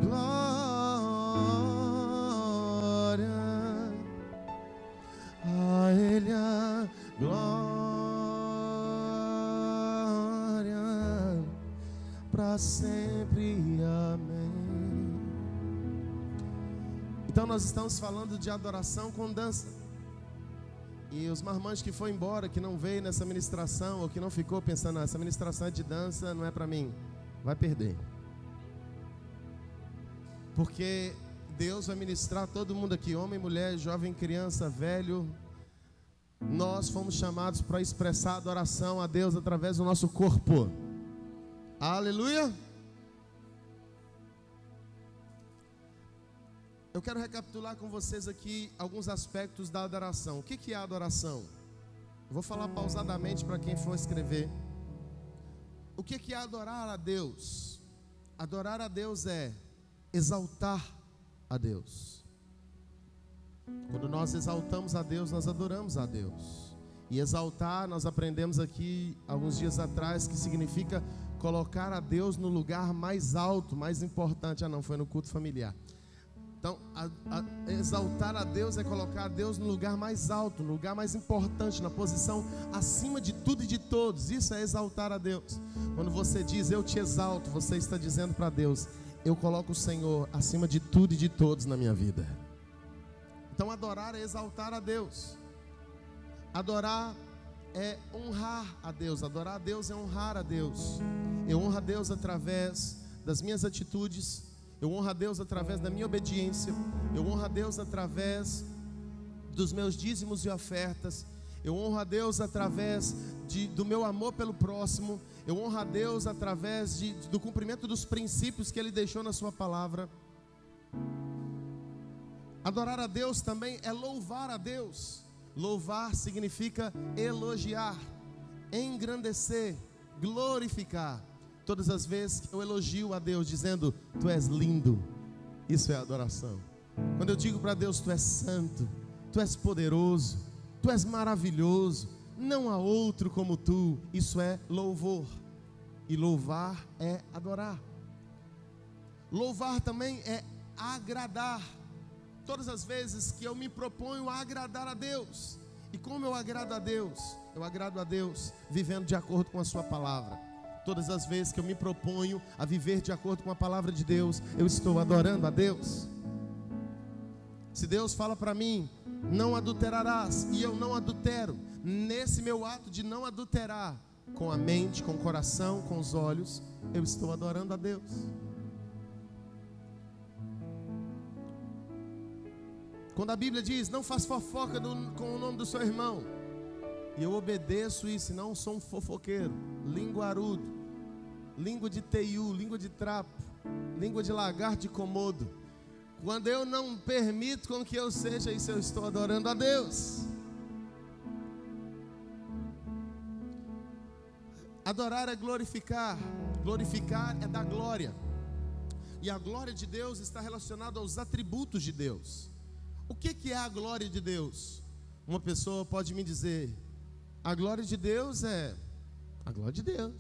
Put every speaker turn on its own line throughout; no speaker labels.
glória, a Ele a glória, para sempre, amém. Então nós estamos falando de adoração com dança. E os marmanjos que foi embora, que não veio nessa ministração, ou que não ficou pensando, essa ministração é de dança, não é para mim, vai perder. Porque Deus vai ministrar todo mundo aqui, homem, mulher, jovem, criança, velho. Nós fomos chamados para expressar adoração a Deus através do nosso corpo. Aleluia! Eu quero recapitular com vocês aqui alguns aspectos da adoração. O que é a adoração? Eu vou falar pausadamente para quem for escrever. O que é adorar a Deus? Adorar a Deus é exaltar a Deus. Quando nós exaltamos a Deus, nós adoramos a Deus. E exaltar, nós aprendemos aqui alguns dias atrás, que significa colocar a Deus no lugar mais alto, mais importante. Ah não, foi no culto familiar. Então, exaltar a Deus é colocar a Deus no lugar mais alto, no lugar mais importante, na posição acima de tudo e de todos. Isso é exaltar a Deus. Quando você diz eu te exalto, você está dizendo para Deus, eu coloco o Senhor acima de tudo e de todos na minha vida. Então adorar é exaltar a Deus. Adorar é honrar a Deus. Adorar a Deus é honrar a Deus. Eu honro a Deus através das minhas atitudes. Eu honro a Deus através da minha obediência. Eu honro a Deus através dos meus dízimos e ofertas. Eu honro a Deus através do meu amor pelo próximo. Eu honro a Deus através do cumprimento dos princípios que Ele deixou na sua palavra. Adorar a Deus também é louvar a Deus. Louvar significa elogiar, engrandecer, glorificar. Todas as vezes que eu elogio a Deus dizendo, tu és lindo, isso é adoração. Quando eu digo para Deus, tu és santo, tu és poderoso, tu és maravilhoso, não há outro como tu, isso é louvor. E louvar é adorar. Louvar também é agradar. Todas as vezes que eu me proponho a agradar a Deus. E como eu agrado a Deus? Eu agrado a Deus vivendo de acordo com a sua palavra. Todas as vezes que eu me proponho a viver de acordo com a palavra de Deus, eu estou adorando a Deus. Se Deus fala para mim, não adulterarás, e eu não adultero, nesse meu ato de não adulterar, com a mente, com o coração, com os olhos, eu estou adorando a Deus. Quando a Bíblia diz, não faz fofoca com o nome do seu irmão, e eu obedeço isso, e não sou um fofoqueiro, linguarudo, língua de teiu, língua de trapo, língua de lagarto de comodo. Quando eu não permito com que eu seja isso, eu estou adorando a Deus. Adorar é glorificar. Glorificar é dar glória. E a glória de Deus está relacionada aos atributos de Deus. O que é a glória de Deus? Uma pessoa pode me dizer, a glória de Deus é a glória de Deus.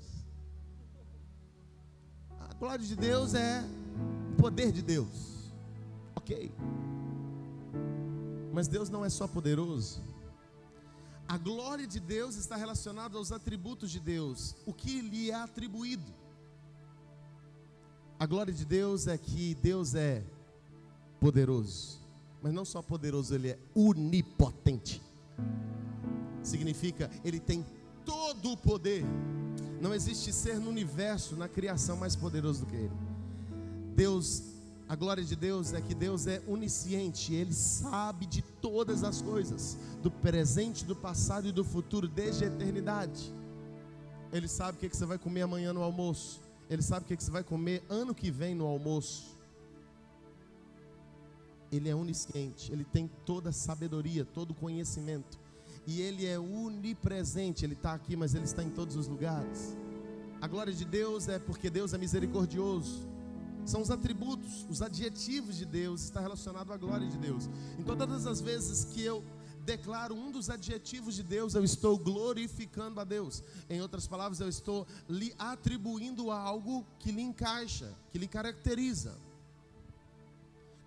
A glória de Deus é o poder de Deus. Ok. Mas Deus não é só poderoso. A glória de Deus está relacionada aos atributos de Deus. O que lhe é atribuído. A glória de Deus é que Deus é poderoso. Mas não só poderoso, Ele é onipotente. Significa, Ele tem todo o poder. Não existe ser no universo, na criação, mais poderoso do que Ele. Deus, a glória de Deus é que Deus é onisciente. Ele sabe de todas as coisas, do presente, do passado e do futuro, desde a eternidade. Ele sabe o que você vai comer amanhã no almoço. Ele sabe o que você vai comer ano que vem no almoço. Ele é onisciente, Ele tem toda a sabedoria, todo o conhecimento. E Ele é onipresente, Ele está aqui, mas Ele está em todos os lugares. A glória de Deus é porque Deus é misericordioso. São os atributos, os adjetivos de Deus, está relacionado à glória de Deus. Então todas as vezes que eu declaro um dos adjetivos de Deus, eu estou glorificando a Deus. Em outras palavras, eu estou lhe atribuindo algo que lhe encaixa, que lhe caracteriza.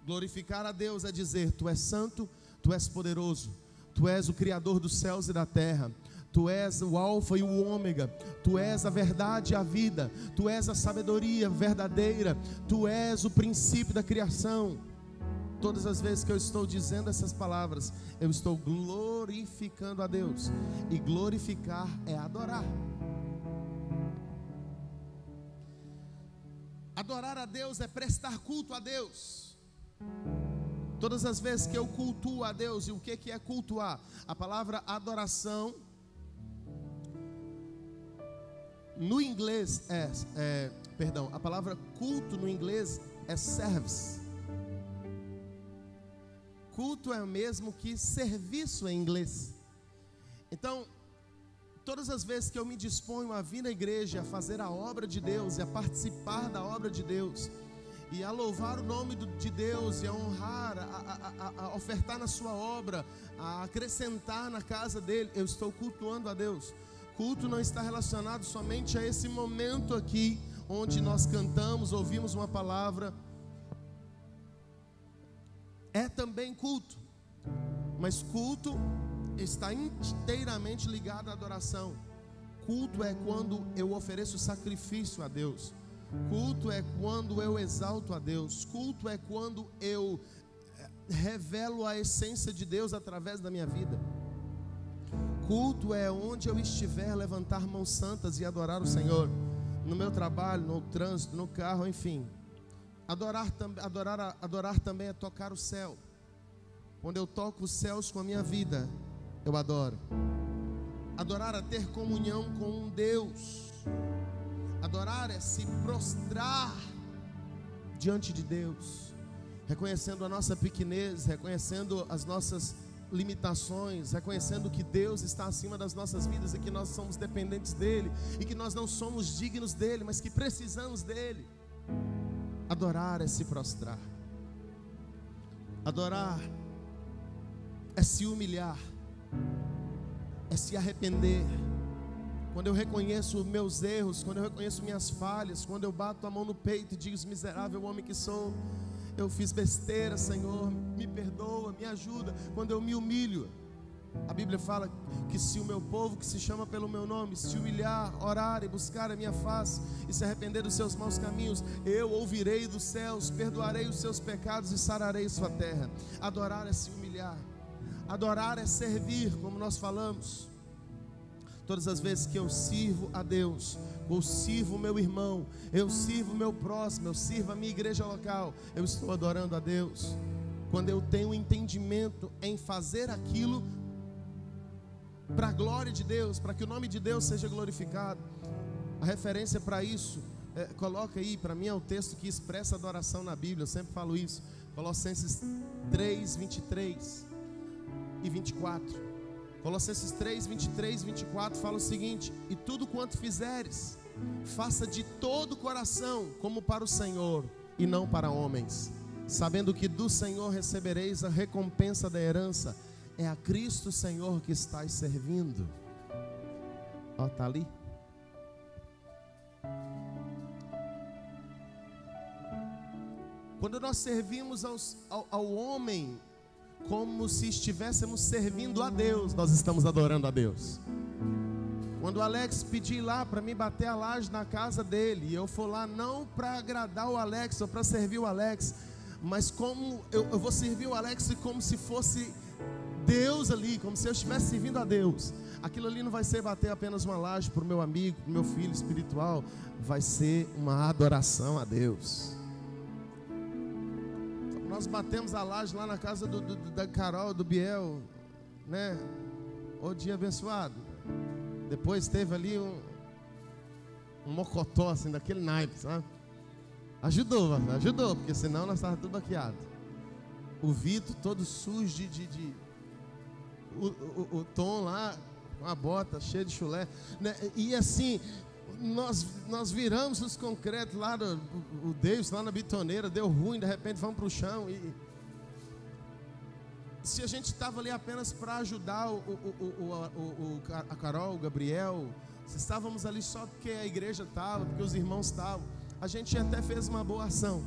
Glorificar a Deus é dizer: Tu és santo, Tu és poderoso, Tu és o Criador dos céus e da terra, Tu és o alfa e o ômega, Tu és a verdade e a vida, Tu és a sabedoria verdadeira, Tu és o princípio da criação. Todas as vezes que eu estou dizendo essas palavras, eu estou glorificando a Deus. E glorificar é adorar. Adorar a Deus é prestar culto a Deus. Todas as vezes que eu cultuo a Deus, e o que é cultuar? A palavra adoração, no inglês a palavra culto no inglês é service. Culto é o mesmo que serviço em inglês. Então, todas as vezes que eu me disponho a vir à igreja, a fazer a obra de Deus, e a participar da obra de Deus, e a louvar o nome de Deus, e a honrar, a ofertar na sua obra, a acrescentar na casa dele, eu estou cultuando a Deus. Culto não está relacionado somente a esse momento aqui, onde nós cantamos, ouvimos uma palavra. É também culto, mas culto está inteiramente ligado à adoração. Culto é quando eu ofereço sacrifício a Deus. Culto é quando eu exalto a Deus. Culto é quando eu revelo a essência de Deus através da minha vida. Culto é onde eu estiver, levantar mãos santas e adorar o Senhor. No meu trabalho, no trânsito, no carro, enfim. Adorar também é tocar o céu. Quando eu toco os céus com a minha vida, eu adoro. Adorar é ter comunhão com um Deus. Adorar é se prostrar diante de Deus, reconhecendo a nossa pequenez, reconhecendo as nossas limitações, reconhecendo que Deus está acima das nossas vidas e que nós somos dependentes dEle, e que nós não somos dignos dEle, mas que precisamos dEle. Adorar é se prostrar. Adorar é se humilhar, é se arrepender. Quando eu reconheço meus erros, quando eu reconheço minhas falhas, quando eu bato a mão no peito e digo: miserável homem que sou, eu fiz besteira, Senhor, me perdoa, me ajuda. Quando eu me humilho, a Bíblia fala que se o meu povo, que se chama pelo meu nome, se humilhar, orar e buscar a minha face e se arrepender dos seus maus caminhos, eu ouvirei dos céus, perdoarei os seus pecados e sararei sua terra. Adorar é se humilhar. Adorar é servir, como nós falamos. Todas as vezes que eu sirvo a Deus, eu sirvo o meu irmão, eu sirvo o meu próximo, eu sirvo a minha igreja local, eu estou adorando a Deus. Quando eu tenho entendimento em fazer aquilo para a glória de Deus, para que o nome de Deus seja glorificado. A referência para isso, coloca aí, para mim é o texto que expressa a adoração na Bíblia, eu sempre falo isso. Colossenses 3, 23 e 24. Colossenses 3, 23 e 24 fala o seguinte: e tudo quanto fizeres, faça de todo o coração, como para o Senhor e não para homens, sabendo que do Senhor recebereis a recompensa da herança. É a Cristo Senhor que estáis servindo. Ó, está ali. Quando nós servimos ao homem como se estivéssemos servindo a Deus, nós estamos adorando a Deus. Quando o Alex pedir lá para mim bater a laje na casa dele, e eu for lá não para agradar o Alex ou para servir o Alex, mas como eu vou servir o Alex como se fosse Deus ali, como se eu estivesse servindo a Deus. Aquilo ali não vai ser bater apenas uma laje para o meu amigo, para o meu filho espiritual, vai ser uma adoração a Deus. Nós batemos a laje lá na casa da Carol, do Biel, né? O dia abençoado. Depois teve ali um mocotó assim, daquele naipe, sabe? Ajudou, porque senão nós estávamos tudo baqueado. O Vitor todo sujo o Tom lá com a bota cheia de chulé, né? E assim, nós viramos os concretos lá, o Davis lá na bitoneira, deu ruim, de repente vamos para o chão. E se a gente estava ali apenas para ajudar a Carol, o Gabriel, se estávamos ali só porque a igreja estava, porque os irmãos estavam, a gente até fez uma boa ação.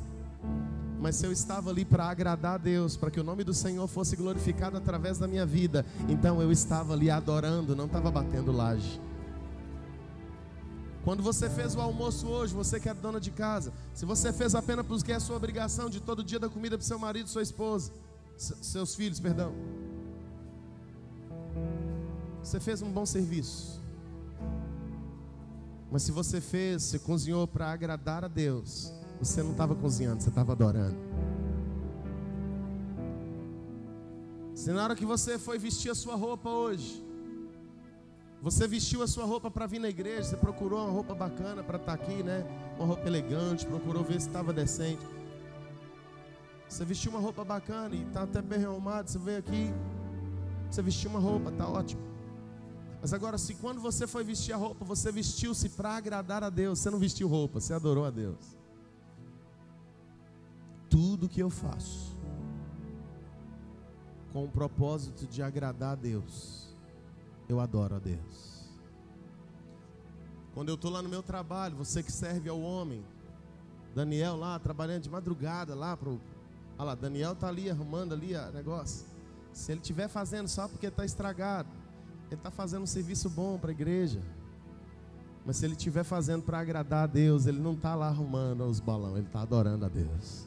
Mas se eu estava ali para agradar a Deus, para que o nome do Senhor fosse glorificado através da minha vida, então eu estava ali adorando, não estava batendo laje. Quando você fez o almoço hoje, você que é dona de casa, se você fez apenas porque é a sua obrigação de todo dia dar comida para o seu marido, sua esposa, seus filhos, perdão, você fez um bom serviço. Mas se você fez, você cozinhou para agradar a Deus, você não estava cozinhando, você estava adorando. Se na hora que você foi vestir a sua roupa hoje, você vestiu a sua roupa para vir na igreja, você procurou uma roupa bacana para estar aqui, né? Uma roupa elegante, procurou ver se estava decente. Você vestiu uma roupa bacana e está até bem arrumado, você veio aqui, você vestiu uma roupa, está ótimo. Mas agora, se quando você foi vestir a roupa, você vestiu-se para agradar a Deus, você não vestiu roupa, você adorou a Deus. Tudo que eu faço com o propósito de agradar a Deus, eu adoro a Deus. Quando eu estou lá no meu trabalho, você que serve ao homem, Daniel lá trabalhando de madrugada lá pro, olha lá, Daniel está ali arrumando ali o negócio. Se ele estiver fazendo só porque está estragado, ele está fazendo um serviço bom para a igreja. Mas se ele estiver fazendo para agradar a Deus, ele não está lá arrumando os balões, ele está adorando a Deus.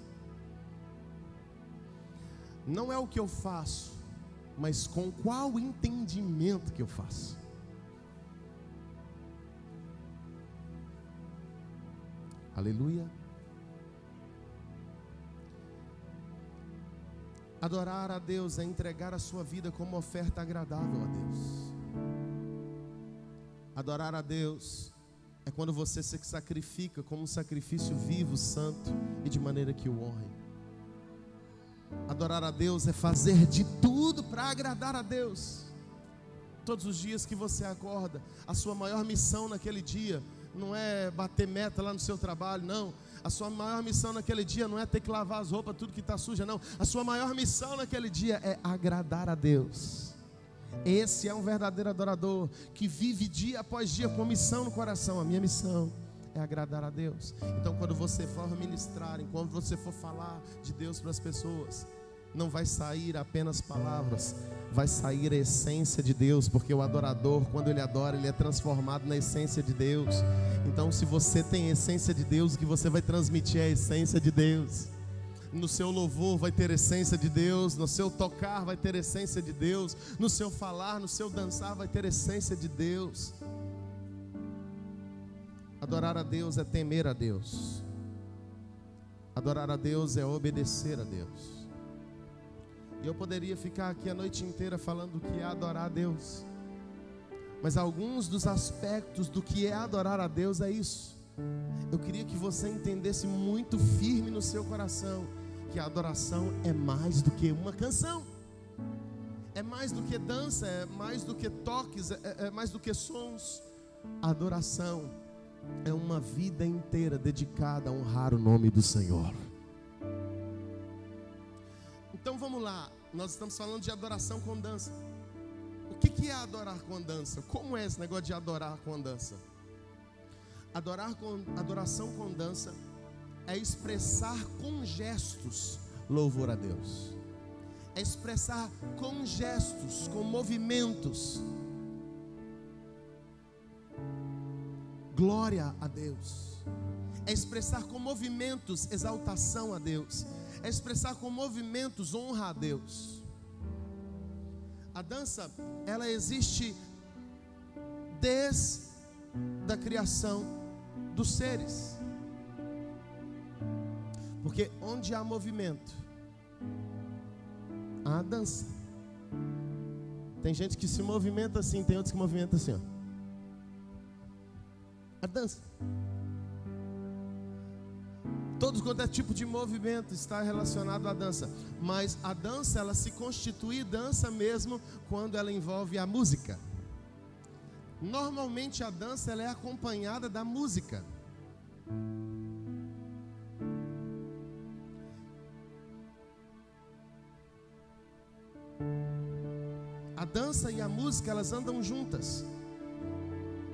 Não é o que eu faço, mas com qual entendimento que eu faço. Aleluia. Adorar a Deus é entregar a sua vida como oferta agradável a Deus. Adorar a Deus é quando você se sacrifica como um sacrifício vivo, santo e de maneira que o honre. Adorar a Deus é fazer de tudo para agradar a Deus. Todos os dias que você acorda, a sua maior missão naquele dia não é bater meta lá no seu trabalho, não. A sua maior missão naquele dia não é ter que lavar as roupas, tudo que está suja, não. A sua maior missão naquele dia é agradar a Deus. Esse é um verdadeiro adorador, que vive dia após dia com missão no coração. A minha missão é agradar a Deus. Então quando você for ministrar, quando você for falar de Deus para as pessoas, não vai sair apenas palavras, vai sair a essência de Deus, porque o adorador, quando ele adora, ele é transformado na essência de Deus. Então se você tem a essência de Deus, o que você vai transmitir é a essência de Deus. No seu louvor vai ter essência de Deus, no seu tocar vai ter essência de Deus, no seu falar, no seu dançar vai ter essência de Deus. Adorar a Deus é temer a Deus. Adorar a Deus é obedecer a Deus. E eu poderia ficar aqui a noite inteira falando do que é adorar a Deus, mas alguns dos aspectos do que é adorar a Deus é isso. Eu queria que você entendesse muito firme no seu coração que a adoração é mais do que uma canção, é mais do que dança, é mais do que toques, é mais do que sons. A adoração é uma vida inteira dedicada a honrar o nome do Senhor. Então vamos lá, nós estamos falando de adoração com dança. O que é adorar com dança? Como é esse negócio de adorar com dança? Adoração com dança é expressar com gestos louvor a Deus. É expressar com gestos, com movimentos, glória a Deus. É expressar com movimentos exaltação a Deus. É expressar com movimentos honra a Deus. A dança, ela existe desde a criação dos seres. Porque onde há movimento, há dança. Tem gente que se movimenta assim, tem outros que movimentam assim, ó. A dança. Todo quanto é tipo de movimento está relacionado à dança. Mas a dança, ela se constitui dança mesmo quando ela envolve a música. Normalmente a dança, ela é acompanhada da música. A dança e a música, elas andam juntas.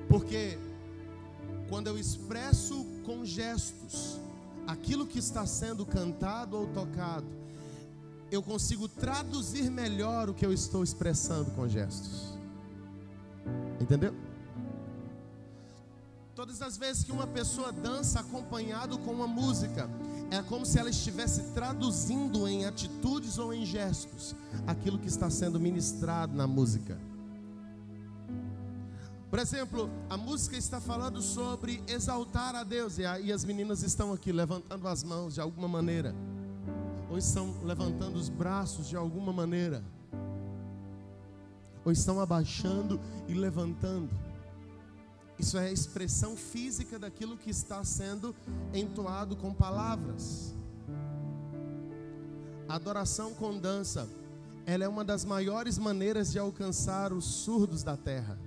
Porque quando eu expresso com gestos aquilo que está sendo cantado ou tocado, eu consigo traduzir melhor o que eu estou expressando com gestos. Entendeu? Todas as vezes que uma pessoa dança acompanhado com uma música, é como se ela estivesse traduzindo em atitudes ou em gestos aquilo que está sendo ministrado na música. Por exemplo, a música está falando sobre exaltar a Deus, e aí as meninas estão aqui levantando as mãos de alguma maneira, ou estão levantando os braços de alguma maneira, ou estão abaixando e levantando. Isso é a expressão física daquilo que está sendo entoado com palavras. A adoração com dança, ela é uma das maiores maneiras de alcançar os surdos da terra.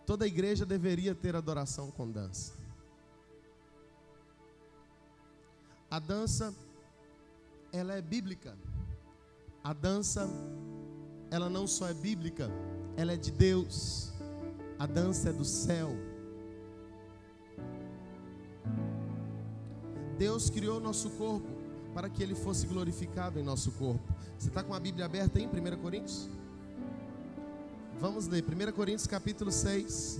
Toda igreja deveria ter adoração com dança. A dança, ela é bíblica. A dança, ela não só é bíblica, ela é de Deus. A dança é do céu. Deus criou nosso corpo para que Ele fosse glorificado em nosso corpo. Você está com a Bíblia aberta aí em 1 Coríntios? Vamos ler 1 Coríntios capítulo 6,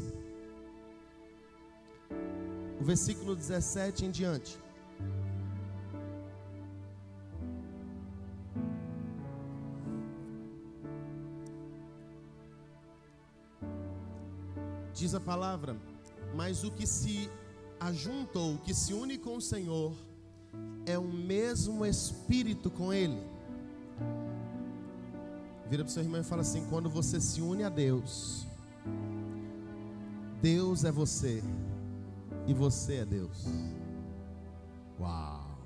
o versículo 17 em diante. Diz a palavra: mas o que se ajunta, ou o que se une com o Senhor, é o mesmo Espírito com Ele. Vira para o seu irmão e fala assim: quando você se une a Deus, Deus é você e você é Deus. Uau!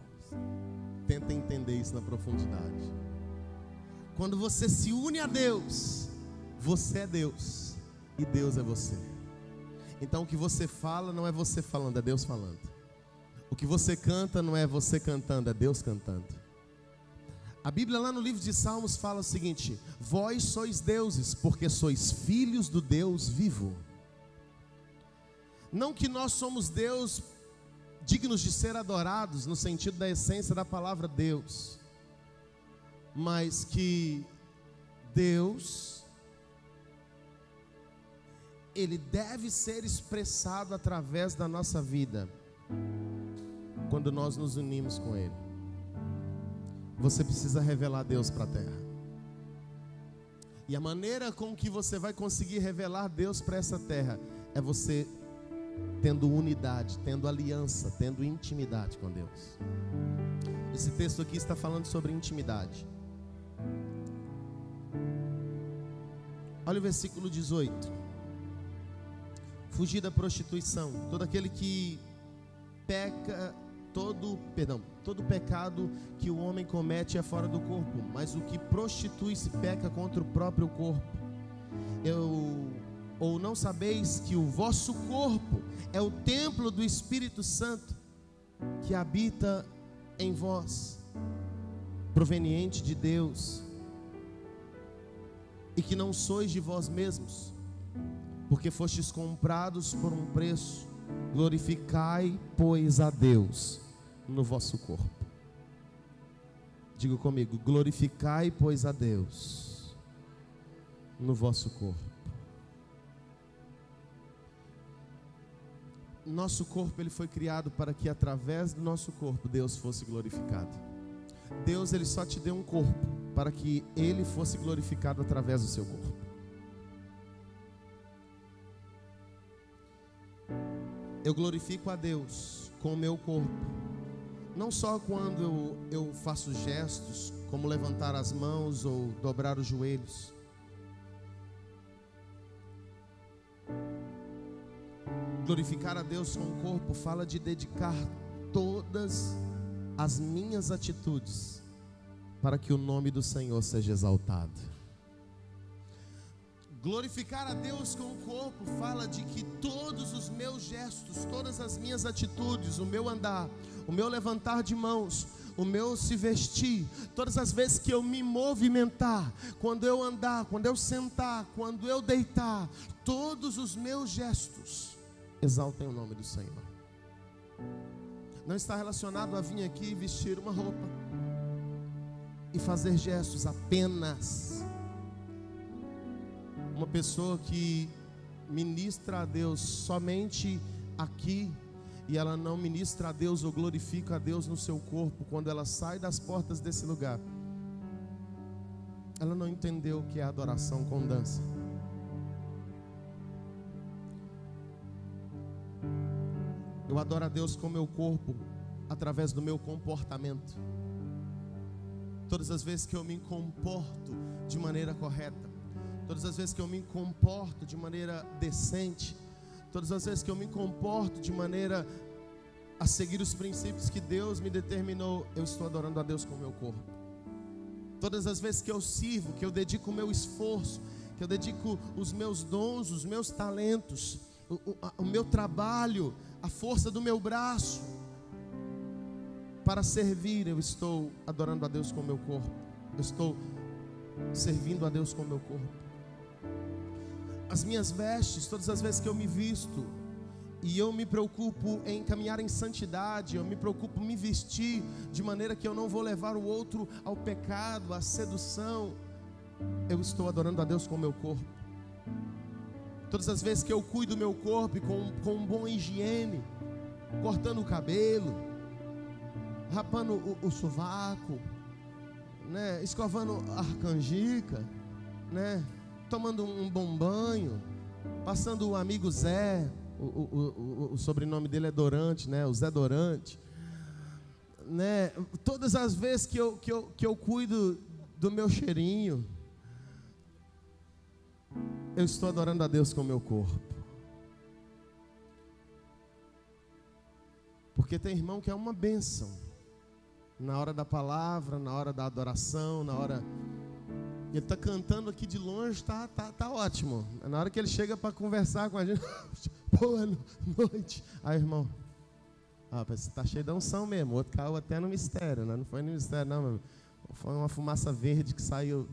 Tenta entender isso na profundidade. Quando você se une a Deus, você é Deus e Deus é você. Então o que você fala não é você falando, é Deus falando. O que você canta não é você cantando, é Deus cantando. A Bíblia lá no livro de Salmos fala o seguinte: vós sois deuses, porque sois filhos do Deus vivo. Não que nós somos Deus dignos de ser adorados, no sentido da essência da palavra Deus, mas que Deus, Ele deve ser expressado através da nossa vida, quando nós nos unimos com Ele. Você precisa revelar Deus para a terra. E a maneira com que você vai conseguir revelar Deus para essa terra é você tendo unidade, tendo aliança, tendo intimidade com Deus. Esse texto aqui está falando sobre intimidade. Olha o versículo 18. Fugir da prostituição. Todo aquele que peca, todo pecado que o homem comete é fora do corpo, mas o que prostitui-se peca contra o próprio corpo. Ou não sabeis que o vosso corpo é o templo do Espírito Santo que habita em vós, proveniente de Deus, e que não sois de vós mesmos, porque fostes comprados por um preço. Glorificai, pois, a Deus no vosso corpo. Diga comigo: glorificai, pois, a Deus no vosso corpo. Nosso corpo, ele foi criado para que através do nosso corpo Deus fosse glorificado. Deus, ele só te deu um corpo para que ele fosse glorificado através do seu corpo. Eu glorifico a Deus com o meu corpo, não só quando eu faço gestos como levantar as mãos ou dobrar os joelhos. Glorificar a Deus com o corpo fala de dedicar todas as minhas atitudes para que o nome do Senhor seja exaltado. Glorificar a Deus com o corpo fala de que todos os meus gestos, todas as minhas atitudes, o meu andar, o meu levantar de mãos, o meu se vestir, todas as vezes que eu me movimentar, quando eu andar, quando eu sentar, quando eu deitar, todos os meus gestos exaltem o nome do Senhor. Não está relacionado a vir aqui vestir uma roupa e fazer gestos apenas. Uma pessoa que ministra a Deus somente aqui, e ela não ministra a Deus ou glorifica a Deus no seu corpo, quando ela sai das portas desse lugar, ela não entendeu o que é adoração com dança. Eu adoro a Deus com meu corpo, através do meu comportamento. Todas as vezes que eu me comporto de maneira correta, todas as vezes que eu me comporto de maneira decente, todas as vezes que eu me comporto de maneira a seguir os princípios que Deus me determinou, eu estou adorando a Deus com o meu corpo. Todas as vezes que eu sirvo, que eu dedico o meu esforço, que eu dedico os meus dons, os meus talentos, o meu trabalho, a força do meu braço para servir, eu estou adorando a Deus com o meu corpo. Eu estou servindo a Deus com o meu corpo. As minhas vestes, todas as vezes que eu me visto e eu me preocupo em caminhar em santidade, eu me preocupo em me vestir de maneira que eu não vou levar o outro ao pecado, à sedução, eu estou adorando a Deus com o meu corpo. Todas as vezes que eu cuido do meu corpo com boa higiene, cortando o cabelo, rapando o sovaco, né, escovando a canjica, né, tomando um bom banho, passando o amigo Zé, o sobrenome dele é Dorante, né, o Zé Dorante, né, todas as vezes que eu cuido do meu cheirinho, eu estou adorando a Deus com o meu corpo. Porque tem irmão que é uma bênção na hora da palavra, na hora da adoração, na hora... Ele está cantando aqui de longe, tá ótimo. Na hora que ele chega para conversar com a gente, boa noite. Aí, irmão, você está cheio de unção mesmo. O outro caiu até no mistério, né? Não foi no mistério, não. Foi uma fumaça verde que saiu.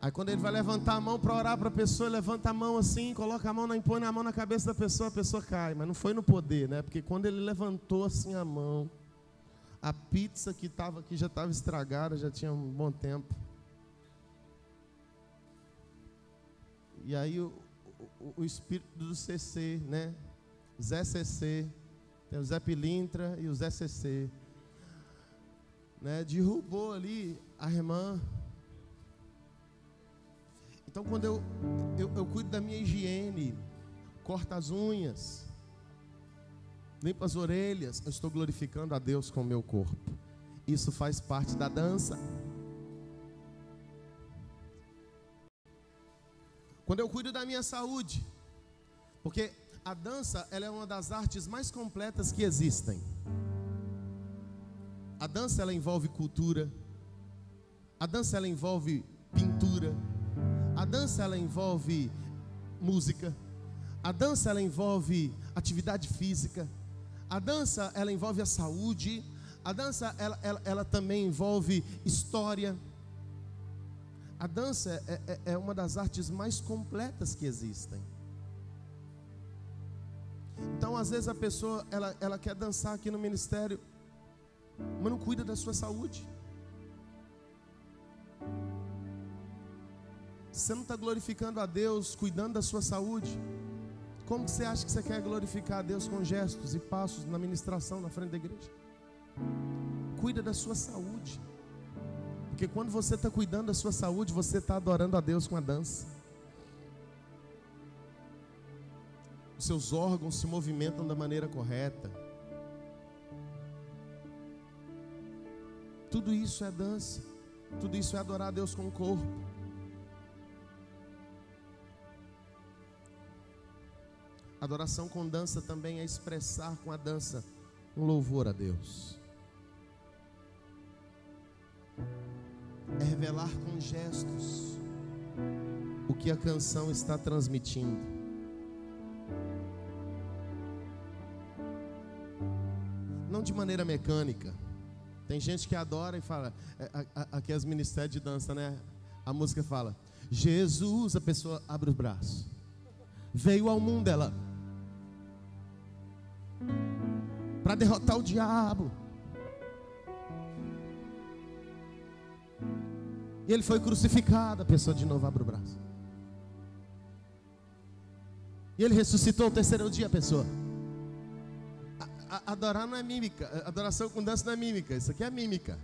Aí quando ele vai levantar a mão para orar para a pessoa, ele levanta a mão assim, coloca a mão, impõe a mão na cabeça da pessoa, a pessoa cai. Mas não foi no poder, né? Porque quando ele levantou assim a mão, a pizza que estava aqui já estava estragada, já tinha um bom tempo. E aí o espírito do CC, né? Zé CC, tem o Zé Pilintra e o Zé CC, né? Derrubou ali a irmã. Então quando eu cuido da minha higiene, corto as unhas, limpo as orelhas, eu estou glorificando a Deus com o meu corpo. Isso faz parte da dança. Quando eu cuido da minha saúde, porque a dança, ela é uma das artes mais completas que existem. A dança, ela envolve cultura. A dança, ela envolve pintura. A dança, ela envolve música. A dança, ela envolve atividade física. A dança, ela envolve a saúde. A dança, ela também envolve história. A dança é uma das artes mais completas que existem. Então, às vezes a pessoa, ela quer dançar aqui no ministério, mas não cuida da sua saúde. Você não está glorificando a Deus, cuidando da sua saúde. Como que você acha que você quer glorificar a Deus com gestos e passos na ministração na frente da igreja? Cuida da sua saúde. Porque quando você está cuidando da sua saúde, você está adorando a Deus com a dança. Os seus órgãos se movimentam da maneira correta. Tudo isso é dança. Tudo isso é adorar a Deus com o corpo. Adoração com dança também é expressar com a dança um louvor a Deus. É revelar com gestos o que a canção está transmitindo. Não de maneira mecânica. Tem gente que adora e fala, aqui é os ministérios de dança, né? A música fala, Jesus, a pessoa abre os braços. Veio ao mundo, ela para derrotar o diabo. E ele foi crucificado. A pessoa de novo abre o braço. E ele ressuscitou o terceiro dia, a pessoa. Adorar não é mímica. Adoração com dança não é mímica. Isso aqui é mímica.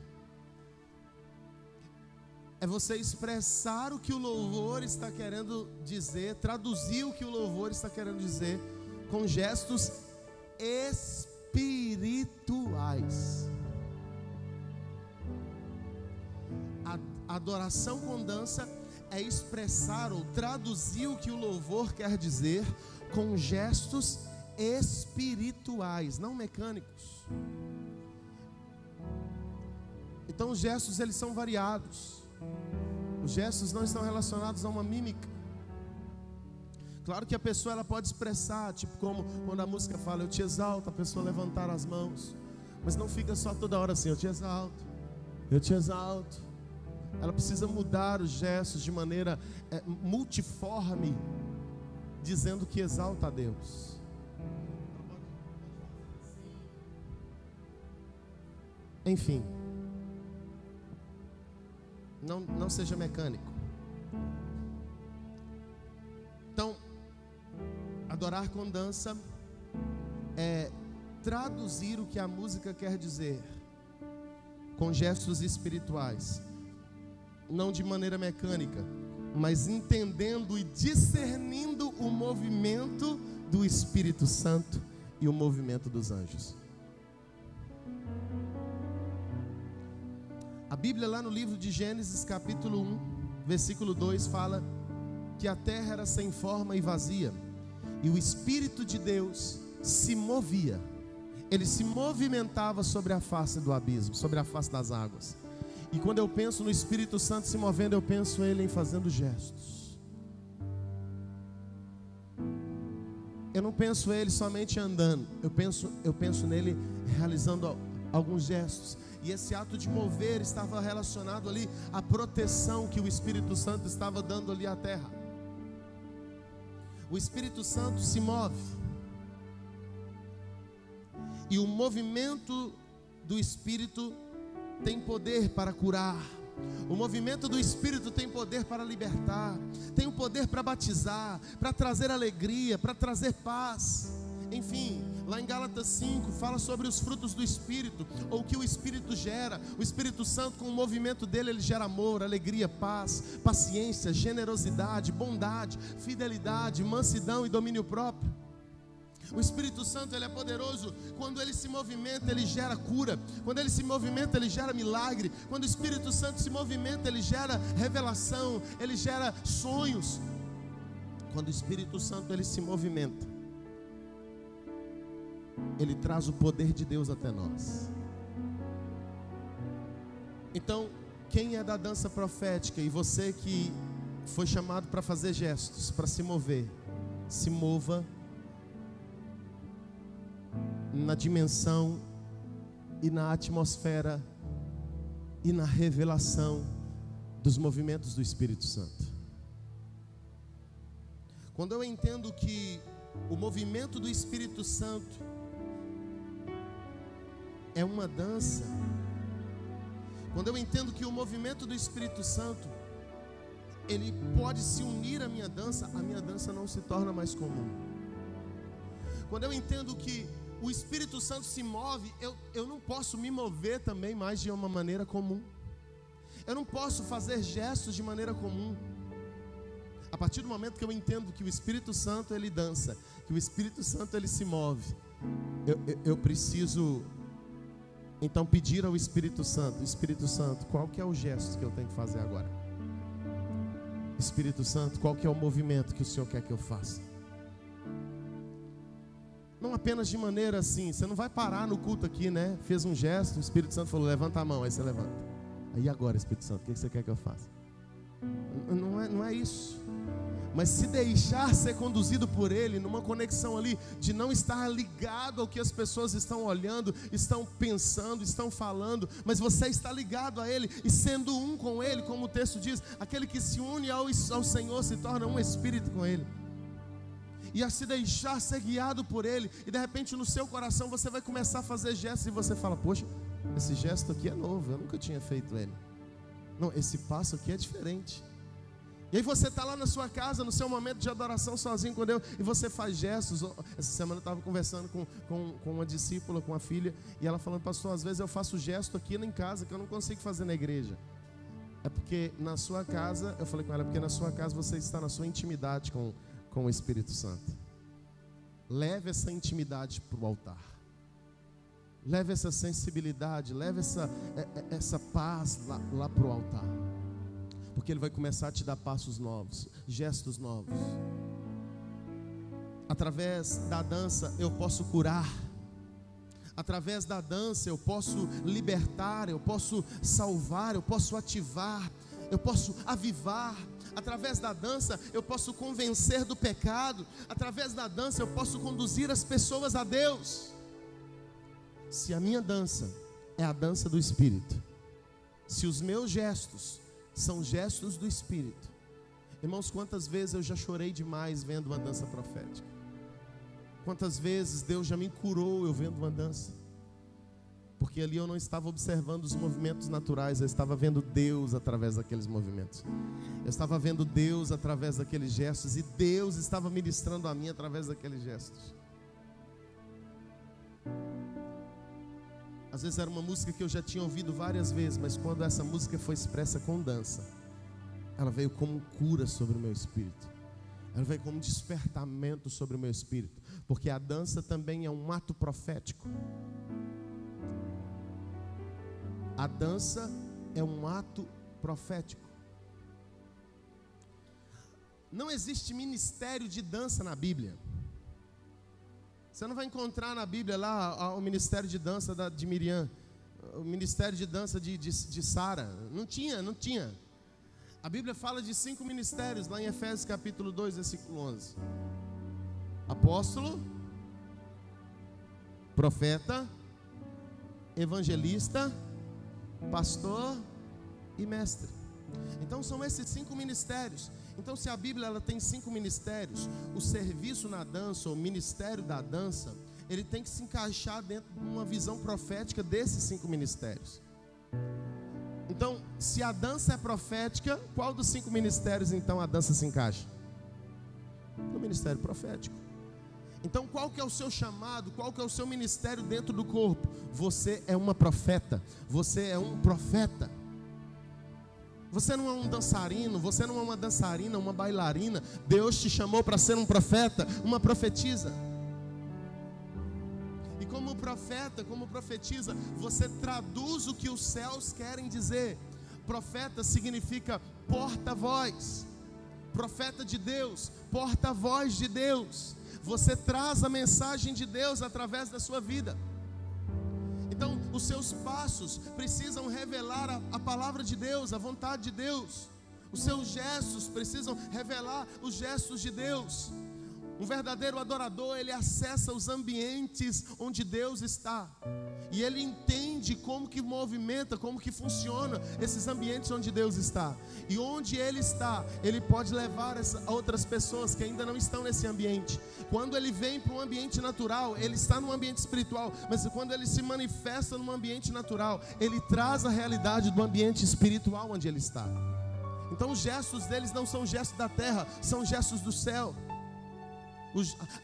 É você expressar o que o louvor está querendo dizer, traduzir o que o louvor está querendo dizer com gestos espirituais. A adoração com dança é expressar ou traduzir o que o louvor quer dizer com gestos espirituais, não mecânicos. Então os gestos, eles são variados. Os gestos não estão relacionados a uma mímica. Claro que a pessoa ela pode expressar, tipo como quando a música fala eu te exalto, a pessoa levantar as mãos, mas não fica só toda hora assim, eu te exalto, eu te exalto. Ela precisa mudar os gestos de maneira multiforme, dizendo que exalta a Deus. Enfim, não seja mecânico. Então, adorar com dança é traduzir o que a música quer dizer com gestos espirituais, não de maneira mecânica, mas entendendo e discernindo o movimento do Espírito Santo e o movimento dos anjos. A Bíblia lá no livro de Gênesis capítulo 1, versículo 2 fala que a terra era sem forma e vazia, e o Espírito de Deus se movia, ele se movimentava sobre a face do abismo, sobre a face das águas. E quando eu penso no Espírito Santo se movendo, eu penso ele em fazendo gestos. Eu não penso ele somente andando, eu penso nele realizando alguns gestos. E esse ato de mover estava relacionado ali à proteção que o Espírito Santo estava dando ali à terra. O Espírito Santo se move, e o movimento do Espírito tem poder para curar. O movimento do Espírito tem poder para libertar, tem o poder para batizar, para trazer alegria, para trazer paz. Enfim, lá em Gálatas 5 fala sobre os frutos do Espírito, ou o que o Espírito gera. O Espírito Santo, com o movimento dele, ele gera amor, alegria, paz, paciência, generosidade, bondade, fidelidade, mansidão e domínio próprio. O Espírito Santo, ele é poderoso. Quando ele se movimenta, ele gera cura. Quando ele se movimenta, ele gera milagre. Quando o Espírito Santo se movimenta, ele gera revelação, ele gera sonhos. Quando o Espírito Santo ele se movimenta, ele traz o poder de Deus até nós. Então, quem é da dança profética, e você que foi chamado para fazer gestos, para se mover, se mova na dimensão e na atmosfera e na revelação dos movimentos do Espírito Santo. Quando eu entendo que o movimento do Espírito Santo é uma dança, quando eu entendo que o movimento do Espírito Santo ele pode se unir à minha dança, a minha dança não se torna mais comum. Quando eu entendo que o Espírito Santo se move, eu não posso me mover também mais de uma maneira comum. Eu não posso fazer gestos de maneira comum. A partir do momento que eu entendo que o Espírito Santo ele dança, que o Espírito Santo ele se move, eu preciso então pedir ao Espírito Santo: Espírito Santo, qual que é o gesto que eu tenho que fazer agora? Espírito Santo, qual que é o movimento que o Senhor quer que eu faça? Não apenas de maneira assim, você não vai parar no culto aqui, né? Fez um gesto, o Espírito Santo falou, levanta a mão, aí você levanta. Aí agora, Espírito Santo, o que você quer que eu faça? Não é isso. Mas se deixar ser conduzido por Ele, numa conexão ali, de não estar ligado ao que as pessoas estão olhando, estão pensando, estão falando, mas você está ligado a Ele, e sendo um com Ele, como o texto diz, aquele que se une ao Senhor se torna um espírito com Ele. e a se deixar ser guiado por Ele. E de repente no seu coração você vai começar a fazer gestos e você fala: poxa, esse gesto aqui é novo, eu nunca tinha feito ele. Não, esse passo aqui é diferente. E aí você está lá na sua casa, no seu momento de adoração sozinho com Deus, e você faz gestos. Essa semana eu estava conversando com uma discípula, com a filha, e ela falando: pastor, às vezes eu faço gesto aqui em casa que eu não consigo fazer na igreja. É porque na sua casa, eu falei com ela, porque na sua casa você está na sua intimidade com o Espírito Santo. Leve essa intimidade para o altar. Leve essa sensibilidade, leve essa paz lá para o altar. Porque Ele vai começar a te dar passos novos, gestos novos. Através da dança eu posso curar. Através da dança eu posso libertar, eu posso salvar, eu posso ativar, eu posso avivar. Através da dança eu posso convencer do pecado. Através da dança eu posso conduzir as pessoas a Deus. Se a minha dança é a dança do Espírito, se os meus gestos são gestos do Espírito, irmãos, quantas vezes eu já chorei demais vendo uma dança profética? Quantas vezes Deus já me curou eu vendo uma dança? Porque ali eu não estava observando os movimentos naturais, eu estava vendo Deus através daqueles movimentos. Eu estava vendo Deus através daqueles gestos, e Deus estava ministrando a mim através daqueles gestos. Às vezes era uma música que eu já tinha ouvido várias vezes, mas quando essa música foi expressa com dança, ela veio como cura sobre o meu espírito. Ela veio como despertamento sobre o meu espírito. Porque a dança também é um ato profético. A dança é um ato profético. Não existe ministério de dança na Bíblia. Você não vai encontrar na Bíblia lá o ministério de dança de Miriam, o ministério de dança de Sara. Não tinha. A Bíblia fala de 5 ministérios lá em Efésios capítulo 2, versículo 11. Apóstolo, profeta, evangelista, pastor e mestre. Então são esses 5 ministérios. Então se a Bíblia ela tem 5 ministérios, o serviço na dança, o ministério da dança, ele tem que se encaixar dentro de uma visão profética desses 5 ministérios. Então, se a dança é profética, qual dos 5 ministérios então a dança se encaixa? No ministério profético. Então qual que é o seu chamado, qual que é o seu ministério dentro do corpo? Você é uma profeta, você é um profeta. Você não é um dançarino, você não é uma dançarina, uma bailarina. Deus te chamou para ser um profeta, uma profetisa. E como profeta, como profetisa, você traduz o que os céus querem dizer. Profeta significa porta-voz. Profeta de Deus, porta-voz de Deus. Você traz a mensagem de Deus através da sua vida. Então, os seus passos precisam revelar a palavra de Deus, a vontade de Deus. Os seus gestos precisam revelar os gestos de Deus. Um verdadeiro adorador, ele acessa os ambientes onde Deus está. E ele entende como que movimenta, como que funciona esses ambientes onde Deus está. E onde ele está, ele pode levar outras pessoas que ainda não estão nesse ambiente. Quando ele vem para um ambiente natural, ele está num ambiente espiritual. Mas quando ele se manifesta num ambiente natural, ele traz a realidade do ambiente espiritual onde ele está. Então os gestos deles não são gestos da terra, são gestos do céu.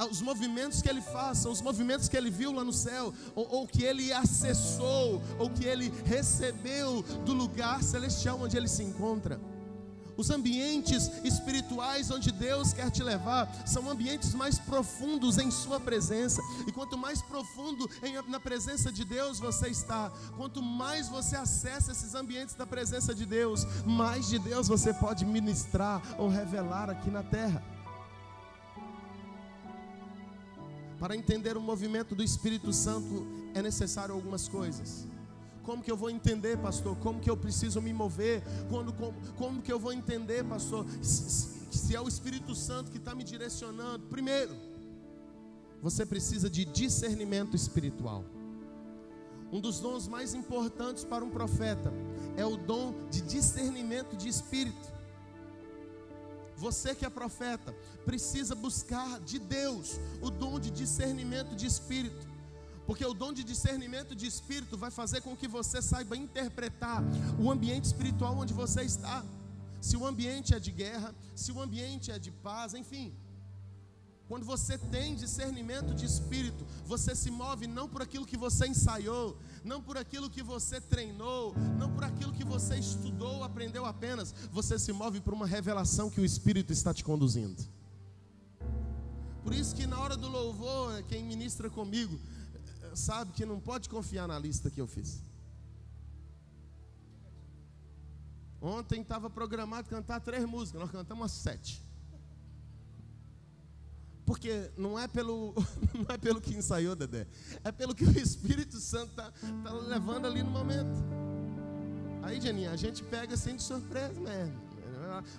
Os movimentos que ele faz são os movimentos que ele viu lá no céu, ou que ele acessou, ou que ele recebeu do lugar celestial onde ele se encontra. Os ambientes espirituais onde Deus quer te levar são ambientes mais profundos em sua presença. E quanto mais profundo na presença de Deus você está, quanto mais você acessa esses ambientes da presença de Deus, mais de Deus você pode ministrar ou revelar aqui na terra. Para entender o movimento do Espírito Santo é necessário algumas coisas. Como que eu vou entender, pastor? Como que eu preciso me mover? Como que eu vou entender, pastor, se é o Espírito Santo que está me direcionando? Primeiro, você precisa de discernimento espiritual. Um dos dons mais importantes para um profeta é o dom de discernimento de espírito. Você que é profeta, precisa buscar de Deus o dom de discernimento de espírito. Porque o dom de discernimento de espírito vai fazer com que você saiba interpretar o ambiente espiritual onde você está. Se o ambiente é de guerra, se o ambiente é de paz, enfim. Quando você tem discernimento de espírito, você se move não por aquilo que você ensaiou, não por aquilo que você treinou, não por aquilo que você estudou, aprendeu apenas. Você se move por uma revelação que o Espírito está te conduzindo. Por isso que na hora do louvor, quem ministra comigo sabe que não pode confiar na lista que eu fiz. Ontem estava programado cantar 3 músicas, nós cantamos as 7. Porque não é pelo que ensaiou, Dedé, é pelo que o Espírito Santo está levando ali no momento. Aí, Janinha, a gente pega assim de surpresa mesmo,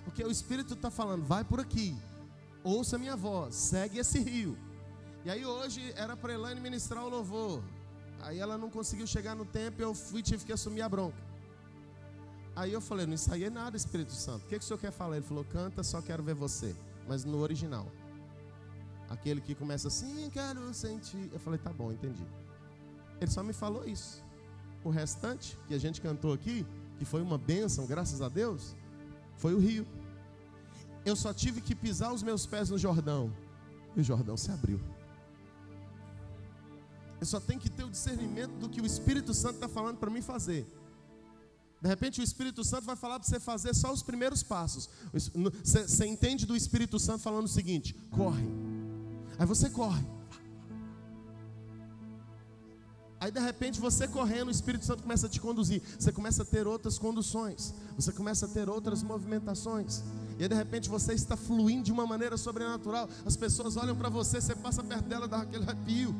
porque o Espírito está falando, vai por aqui, ouça a minha voz, segue esse rio. E aí hoje era para Elaine ministrar o louvor, aí ela não conseguiu chegar no tempo, eu tive que assumir a bronca. Aí eu falei, não ensaiei nada, Espírito Santo, o que o senhor quer falar? Ele falou, canta, só quero ver você, mas no original. Aquele que começa assim, quero sentir. Eu falei, tá bom, entendi. Ele só me falou isso. O restante que a gente cantou aqui, que foi uma bênção, graças a Deus, foi o rio. Eu só tive que pisar os meus pés no Jordão, e o Jordão se abriu. Eu só tenho que ter o discernimento do que o Espírito Santo está falando para mim fazer. De repente o Espírito Santo vai falar para você fazer só os primeiros passos. Você entende do Espírito Santo falando o seguinte, corre. Aí você corre. Aí de repente você correndo, o Espírito Santo começa a te conduzir. Você começa a ter outras conduções. Você começa a ter outras movimentações. E aí de repente você está fluindo de uma maneira sobrenatural. As pessoas olham para você, você passa perto dela, dá aquele arrepio.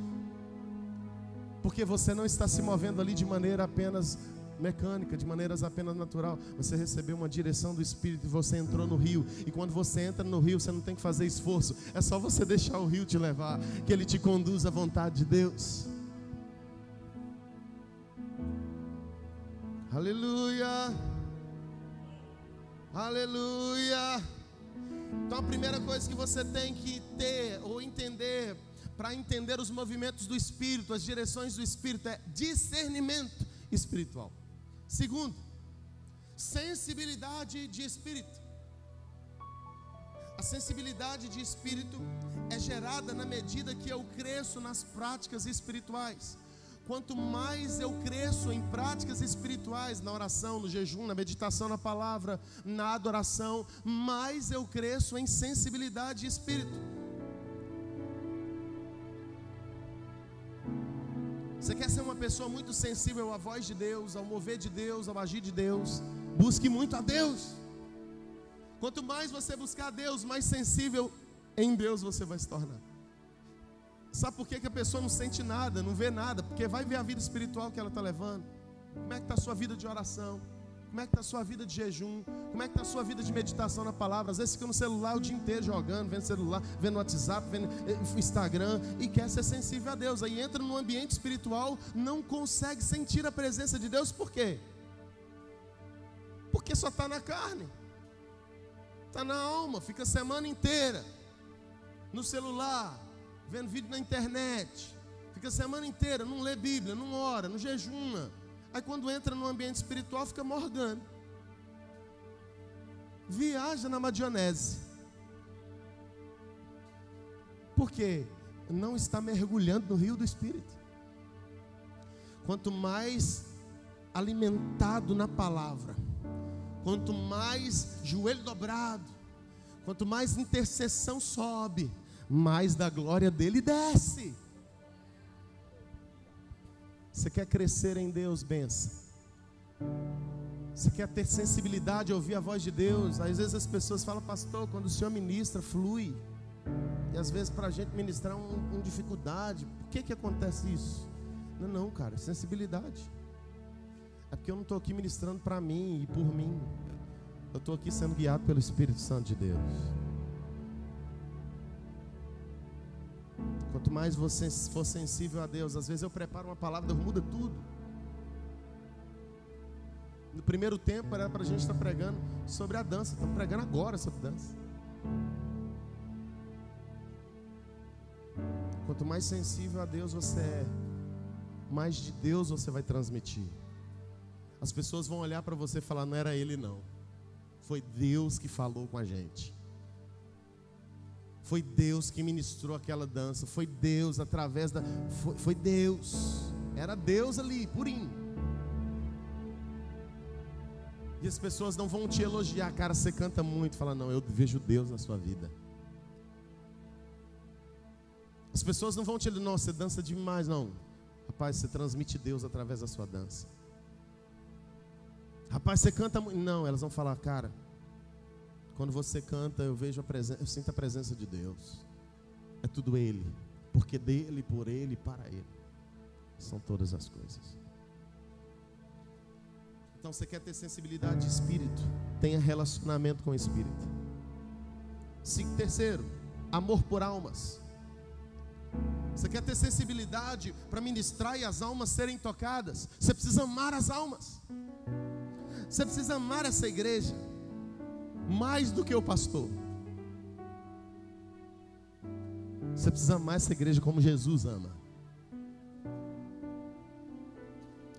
Porque você não está se movendo ali de maneira apenas mecânica, de maneiras apenas natural. Você recebeu uma direção do Espírito e você entrou no rio. E quando você entra no rio, você não tem que fazer esforço. É só você deixar o rio te levar, que ele te conduz à vontade de Deus. Aleluia. Aleluia. Então a primeira coisa que você tem que ter ou entender, para entender os movimentos do Espírito, as direções do Espírito, é discernimento espiritual. Segundo, sensibilidade de espírito. A sensibilidade de espírito é gerada na medida que eu cresço nas práticas espirituais. Quanto mais eu cresço em práticas espirituais, na oração, no jejum, na meditação na palavra, na adoração, mais eu cresço em sensibilidade de espírito. Você quer ser uma pessoa muito sensível à voz de Deus, ao mover de Deus, ao agir de Deus? Busque muito a Deus. Quanto mais você buscar a Deus, mais sensível em Deus você vai se tornar. Sabe por que a pessoa não sente nada, não vê nada? Porque vai ver a vida espiritual que ela está levando. Como é que está a sua vida de oração? Como é que está a sua vida de jejum? Como é que está a sua vida de meditação na palavra? Às vezes fica no celular o dia inteiro jogando, vendo celular, vendo WhatsApp, vendo Instagram, e quer ser sensível a Deus. Aí entra no ambiente espiritual, não consegue sentir a presença de Deus. Por quê? Porque só está na carne, está na alma. Fica a semana inteira no celular, vendo vídeo na internet. Fica a semana inteira, não lê Bíblia, não ora, não jejuma. Aí quando entra no ambiente espiritual fica morgando. Viaja na maionese. Por quê? Não está mergulhando no rio do Espírito. Quanto mais alimentado na palavra, quanto mais joelho dobrado, quanto mais intercessão sobe, mais da glória dele desce. Você quer crescer em Deus, benção. Você quer ter sensibilidade a ouvir a voz de Deus. Às vezes as pessoas falam, pastor, quando o senhor ministra, flui. E às vezes para a gente ministrar com dificuldade. Por que acontece isso? Não, cara, sensibilidade. É porque eu não estou aqui ministrando para mim e por mim. Eu estou aqui sendo guiado pelo Espírito Santo de Deus. Quanto mais você for sensível a Deus, às vezes eu preparo uma palavra, Deus muda tudo. No primeiro tempo era para a gente estar pregando sobre a dança. Estamos pregando agora sobre dança. Quanto mais sensível a Deus você é, mais de Deus você vai transmitir. As pessoas vão olhar para você e falar: não era ele não, foi Deus que falou com a gente. Foi Deus que ministrou aquela dança. Foi Deus através da... Foi Deus. Era Deus ali, purinho. E as pessoas não vão te elogiar. Cara, você canta muito. Fala: não, eu vejo Deus na sua vida. As pessoas não vão te elogiar. Não, você dança demais. Não, rapaz, você transmite Deus através da sua dança. Rapaz, você canta muito. Não, elas vão falar: cara, quando você canta, eu vejo a presença, eu sinto a presença de Deus. É tudo Ele, porque dele, por Ele e para Ele são todas as coisas. Então, você quer ter sensibilidade de espírito? Tenha relacionamento com o Espírito. Terceiro, amor por almas. Você quer ter sensibilidade para ministrar e as almas serem tocadas? Você precisa amar as almas. Você precisa amar essa igreja mais do que o pastor. Você precisa amar essa igreja como Jesus ama.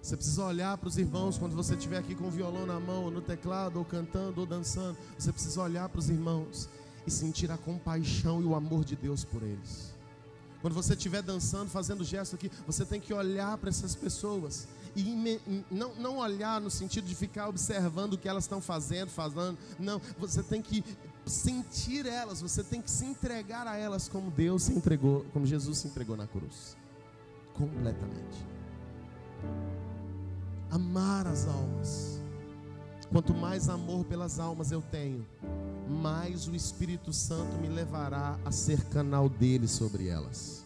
Você precisa olhar para os irmãos quando você estiver aqui com o violão na mão, ou no teclado, ou cantando, ou dançando. Você precisa olhar para os irmãos e sentir a compaixão e o amor de Deus por eles. Quando você estiver dançando, fazendo gesto aqui, você tem que olhar para essas pessoas e não olhar no sentido de ficar observando o que elas estão fazendo, falando. Não, você tem que sentir elas, você tem que se entregar a elas como Deus se entregou, como Jesus se entregou na cruz. Completamente. Amar as almas. Quanto mais amor pelas almas eu tenho, mais o Espírito Santo me levará a ser canal dele sobre elas.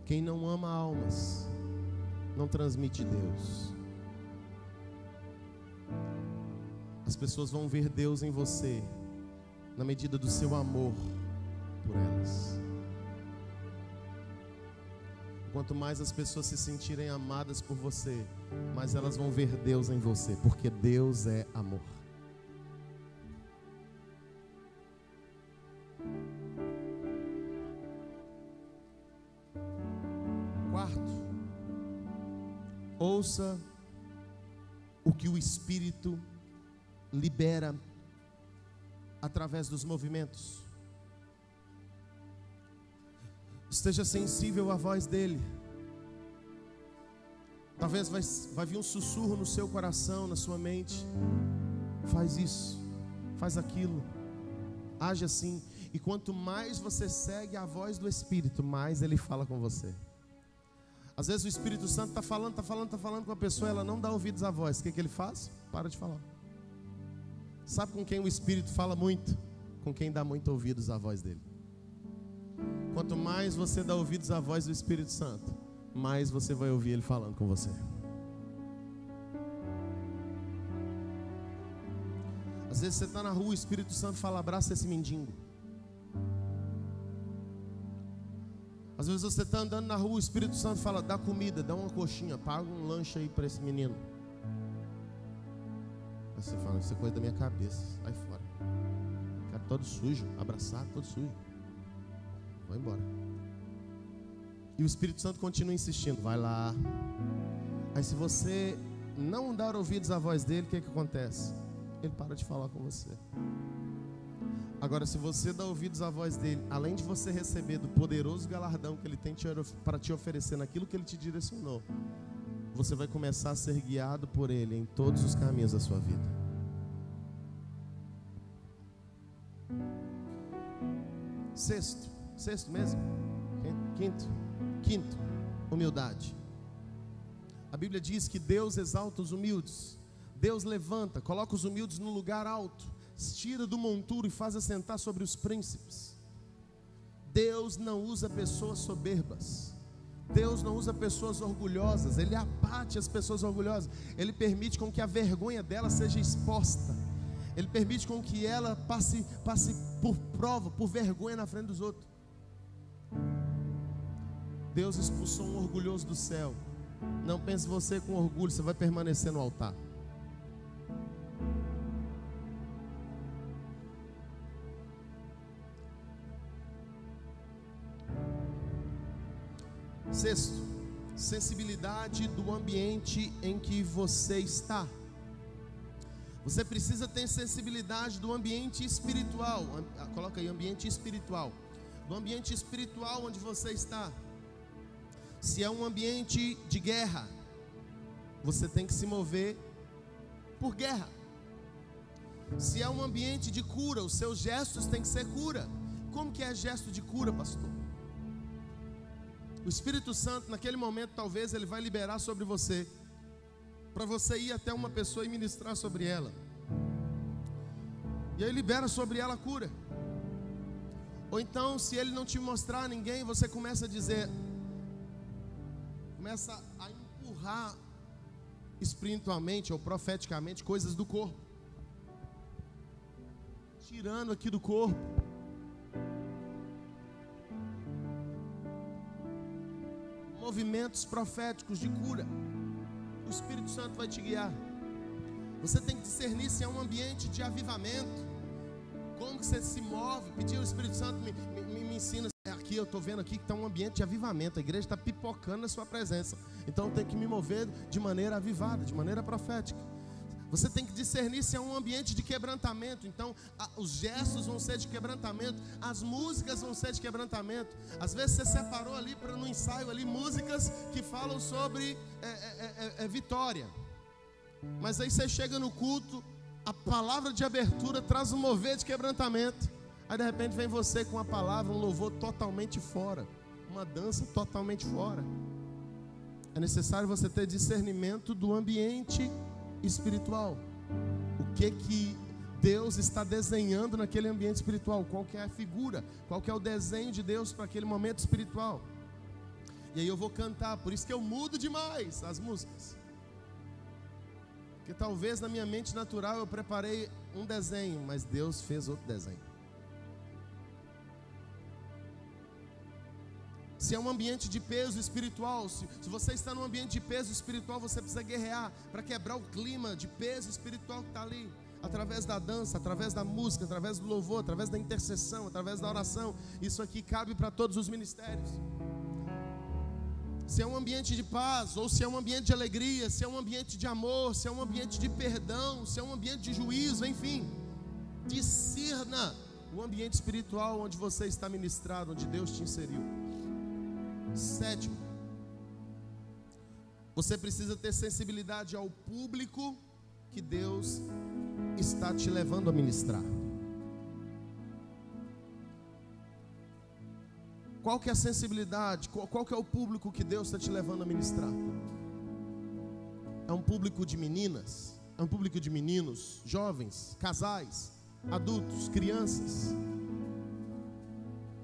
Quem não ama almas não transmite Deus. As pessoas vão ver Deus em você na medida do seu amor por elas. Quanto mais as pessoas se sentirem amadas por você, mais elas vão ver Deus em você, porque Deus é amor. Quarto, ouça o que o Espírito libera através dos movimentos. Esteja sensível à voz dele. Talvez vai vir um sussurro no seu coração, na sua mente. Faz isso, faz aquilo, age assim. E quanto mais você segue a voz do Espírito, mais ele fala com você. Às vezes o Espírito Santo está falando com a pessoa, ela não dá ouvidos à voz. O que ele faz? Para de falar. Sabe com quem o Espírito fala muito? Com quem dá muito ouvidos à voz dele. Quanto mais você dá ouvidos à voz do Espírito Santo, mais você vai ouvir ele falando com você. Às vezes você está na rua, o Espírito Santo fala: abraça esse mendigo. Às vezes você está andando na rua, o Espírito Santo fala: dá comida, dá uma coxinha, paga um lanche aí para esse menino. Aí você fala: isso é coisa da minha cabeça, sai fora. Cara todo sujo, abraçado, todo sujo. Vai embora. E o Espírito Santo continua insistindo: vai lá. Aí se você não dar ouvidos à voz dele, o que acontece? Ele para de falar com você. Agora, se você dá ouvidos à voz dele, além de você receber do poderoso galardão que ele tem para te oferecer naquilo que ele te direcionou, você vai começar a ser guiado por ele em todos os caminhos da sua vida. Sexto mesmo? Quinto, humildade. A Bíblia diz que Deus exalta os humildes. Deus levanta, coloca os humildes no lugar alto, tira do monturo e faz assentar sobre os príncipes. Deus não usa pessoas soberbas. Deus não usa pessoas orgulhosas. Ele abate as pessoas orgulhosas. Ele permite com que a vergonha dela seja exposta. Ele permite com que ela passe por prova, por vergonha na frente dos outros. Deus expulsou um orgulhoso do céu Não pense você com orgulho, você vai permanecer no altar. Sexto, sensibilidade do ambiente em que você está. Você precisa ter sensibilidade do ambiente espiritual. Coloca aí, ambiente espiritual. Do ambiente espiritual onde você está. Se é um ambiente de guerra, você tem que se mover por guerra. Se é um ambiente de cura, os seus gestos têm que ser cura. Como que é gesto de cura, pastor? O Espírito Santo, naquele momento, talvez ele vai liberar sobre você, para você ir até uma pessoa e ministrar sobre ela. E aí libera sobre ela a cura. Ou então, se ele não te mostrar a ninguém, você começa a dizer, começa a empurrar espiritualmente ou profeticamente coisas do corpo, tirando aqui do corpo. Movimentos proféticos de cura. O Espírito Santo vai te guiar. Você tem que discernir se é um ambiente de avivamento. Como que você se move? Pedir ao Espírito Santo me ensina. Aqui eu estou vendo aqui que está um ambiente de avivamento. A igreja está pipocando na sua presença. Então eu tenho que me mover de maneira avivada, de maneira profética. Você tem que discernir se é um ambiente de quebrantamento. Então os gestos vão ser de quebrantamento, as músicas vão ser de quebrantamento. Às vezes você separou ali para no ensaio ali músicas que falam sobre vitória. Mas aí você chega no culto, a palavra de abertura traz um mover de quebrantamento. Aí de repente vem você com uma palavra, um louvor totalmente fora, uma dança totalmente fora. É necessário você ter discernimento do ambiente espiritual. O que Deus está desenhando naquele ambiente espiritual? Qual que é a figura? Qual que é o desenho de Deus para aquele momento espiritual? E aí eu vou cantar, por isso que eu mudo demais as músicas. Porque talvez na minha mente natural eu preparei um desenho, mas Deus fez outro desenho. Se é um ambiente de peso espiritual, se você está num ambiente de peso espiritual, você precisa guerrear para quebrar o clima de peso espiritual que está ali, através da dança, através da música, através do louvor, através da intercessão, através da oração. Isso aqui cabe para todos os ministérios. Se é um ambiente de paz, ou se é um ambiente de alegria, se é um ambiente de amor, se é um ambiente de perdão, se é um ambiente de juízo, enfim, discirna o ambiente espiritual onde você está ministrado, onde Deus te inseriu. Sétimo, você precisa ter sensibilidade ao público que Deus está te levando a ministrar. Qual que é a sensibilidade? Qual que é o público que Deus está te levando a ministrar? É um público de meninas? É um público de meninos, jovens, casais, adultos, crianças?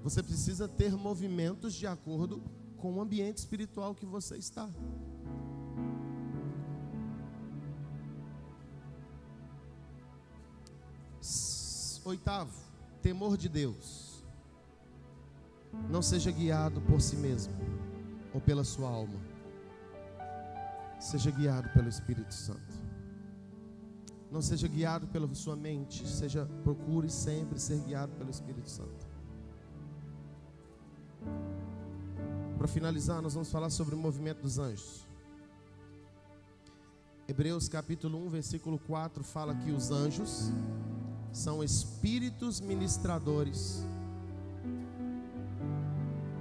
Você precisa ter movimentos de acordo com o ambiente espiritual que você está. Oitavo, temor de Deus. Não seja guiado por si mesmo ou pela sua alma. Seja guiado pelo Espírito Santo. Não seja guiado pela sua mente. Procure sempre ser guiado pelo Espírito Santo. Para finalizar, nós vamos falar sobre o movimento dos anjos. Hebreus capítulo 1, versículo 4 fala que os anjos são espíritos ministradores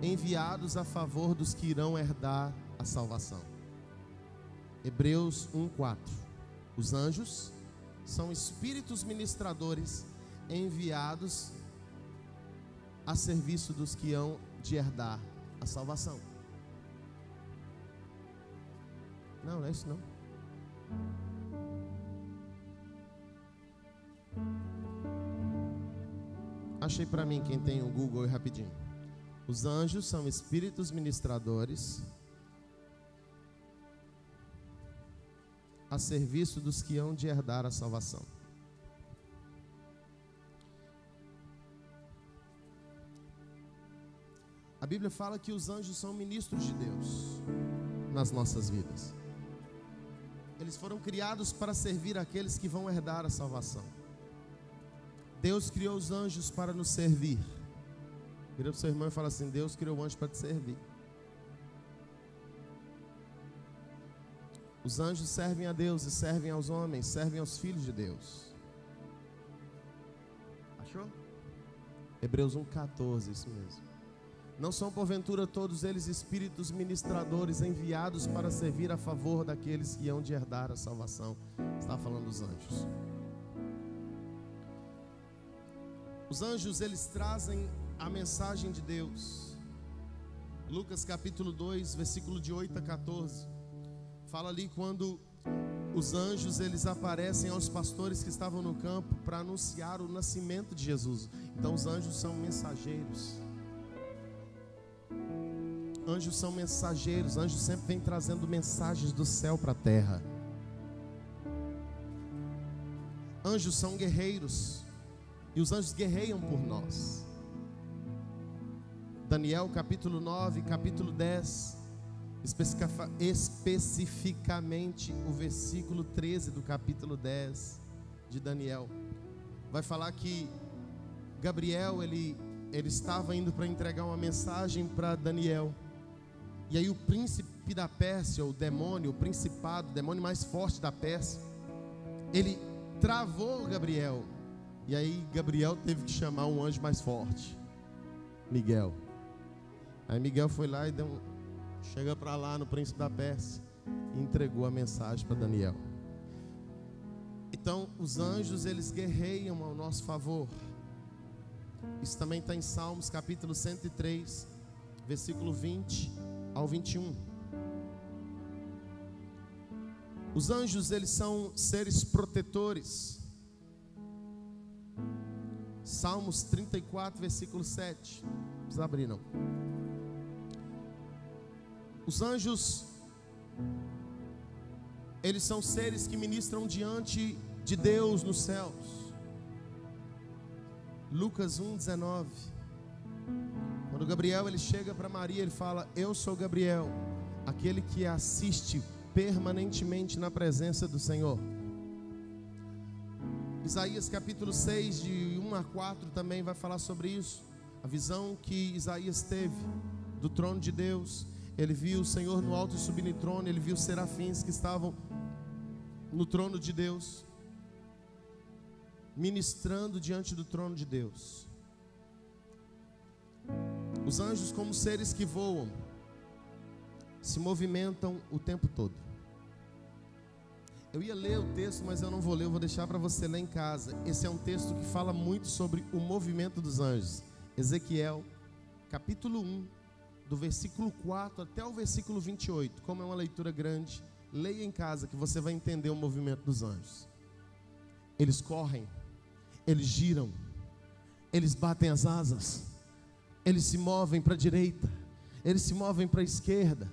enviados a favor dos que irão herdar a salvação. Hebreus 1:4. Os anjos são espíritos ministradores enviados a serviço dos que hão de herdar a salvação. Não é isso não. Achei para mim, quem tem o Google aí rapidinho. Os anjos são espíritos ministradores a serviço dos que hão de herdar a salvação. A Bíblia fala que os anjos são ministros de Deus. nas nossas vidas. Eles foram criados para servir aqueles que vão herdar a salvação. Deus criou os anjos para nos servir. Vira para o seu irmão e fala assim: Deus criou o anjo para te servir. Os anjos servem a Deus e servem aos homens, servem aos filhos de Deus. Achou? Hebreus 1,14, isso mesmo. Não são porventura todos eles espíritos ministradores enviados para servir a favor daqueles que hão de herdar a salvação? Está falando dos anjos. Os anjos, eles trazem a mensagem de Deus. Lucas capítulo 2, versículo de 8 a 14. Fala ali quando os anjos, eles aparecem aos pastores que estavam no campo para anunciar o nascimento de Jesus. Então os anjos são mensageiros. Anjos são mensageiros. Anjos sempre vêm trazendo mensagens do céu para a terra. Anjos são guerreiros. E os anjos guerreiam por nós. Daniel capítulo 9, capítulo 10, especificamente o versículo 13 do capítulo 10 de Daniel, vai falar que Gabriel, ele estava indo para entregar uma mensagem para Daniel. E aí o príncipe da Pérsia, o demônio, o principado, o demônio mais forte da Pérsia, ele travou Gabriel. E aí Gabriel teve que chamar um anjo mais forte, Miguel. Aí Miguel foi lá e chega para lá no príncipe da Pérsia e entregou a mensagem para Daniel. Então os anjos, eles guerreiam ao nosso favor. Isso também está em Salmos capítulo 103, versículo 20 ao 21. Os anjos, eles são seres protetores. Salmos 34, versículo 7. Não precisa abrir não. Os anjos, eles são seres que ministram diante de Deus nos céus. Lucas 1:19. Quando Gabriel, ele chega para Maria, ele fala: eu sou Gabriel, aquele que assiste permanentemente na presença do Senhor. Isaías capítulo 6, de 1 a 4 também vai falar sobre isso. A visão que Isaías teve do trono de Deus. Ele viu o Senhor no alto e subindo em trono. Ele viu os serafins que estavam no trono de Deus, ministrando diante do trono de Deus. Os anjos, como seres que voam, se movimentam o tempo todo. Eu ia ler o texto, mas eu não vou ler, eu vou deixar para você ler em casa. Esse é um texto que fala muito sobre o movimento dos anjos. Ezequiel, capítulo 1, do versículo 4 até o versículo 28. Como é uma leitura grande, leia em casa que você vai entender o movimento dos anjos. Eles correm, eles giram, eles batem as asas, eles se movem para a direita, eles se movem para a esquerda,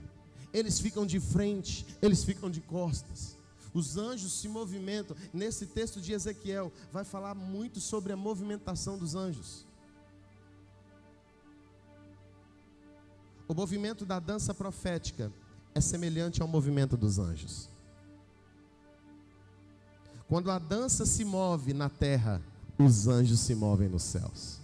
eles ficam de frente, eles ficam de costas. Os anjos se movimentam. Nesse texto de Ezequiel vai falar muito sobre a movimentação dos anjos. O movimento da dança profética é semelhante ao movimento dos anjos. Quando a dança se move na terra, os anjos se movem nos céus.